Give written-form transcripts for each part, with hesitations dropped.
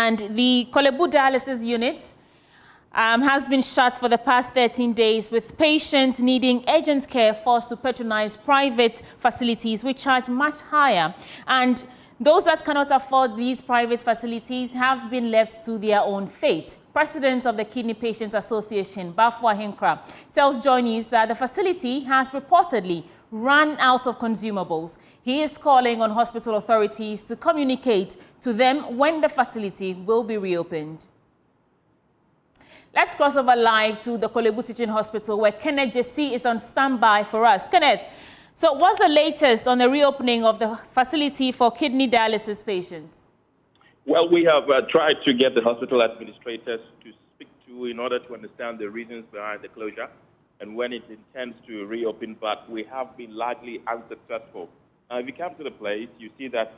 And the Korle-Bu Dialysis Unit has been shut for the past 13 days, with patients needing urgent care forced to patronize private facilities which charge much higher. And those that cannot afford these private facilities have been left to their own fate. President of the Kidney Patients Association, Bafwa Hinkra, tells Joy News that the facility has reportedly run out of consumables. He is calling on hospital authorities to communicate to them when the facility will be reopened. Let's cross over live to the Korle-Bu Teaching Hospital, where Kenneth Jesse is on standby for us. Kenneth, so what's the latest on the reopening of the facility for kidney dialysis patients? Well, we have tried to get the hospital administrators to speak to in order to understand the reasons behind the closure and when it intends to reopen, but we have been largely unsuccessful. If you come to the place, you see that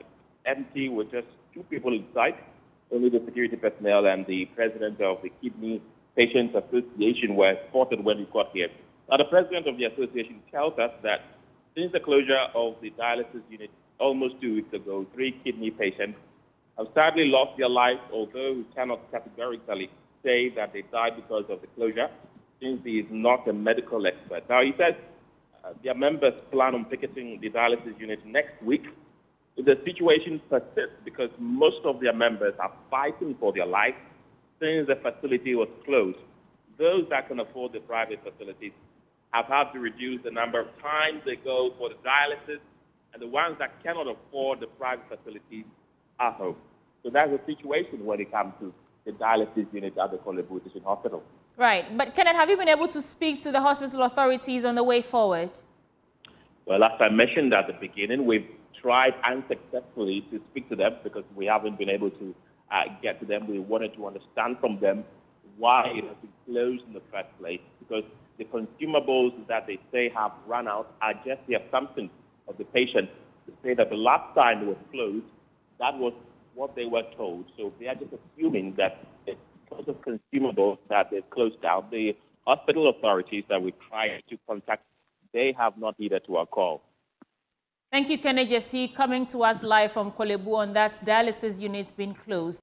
empty with just two people inside, only the security personnel and the president of the Kidney Patients Association were spotted when we got here. Now, the president of the association tells us that since the closure of the dialysis unit almost 2 weeks ago, 3 kidney patients have sadly lost their lives, although we cannot categorically say that they died because of the closure, since he is not a medical expert. Now, he says their members plan on picketing the dialysis unit next week if the situation persists, because most of their members are fighting for their lives since the facility was closed. Those that can afford the private facilities have had to reduce the number of times they go for the dialysis, and the ones that cannot afford the private facilities are home. So that's the situation when it comes to the dialysis unit at the Korle-Bu Teaching Hospital. Right. But Kenneth, have you been able to speak to the hospital authorities on the way forward? Well, as I mentioned at the beginning, we've tried unsuccessfully to speak to them because we haven't been able to get to them. We wanted to understand from them why it has been closed in the first place, because the consumables that they say have run out are just the assumptions of the patient to say that the last time it was closed, that was what they were told. So they are just assuming that it's because of consumables that they've closed down. The hospital authorities that we tried to contact, they have not heeded to our call. Thank you, Kenneth Jesse, coming to us live from Korle-Bu on that dialysis unit being closed.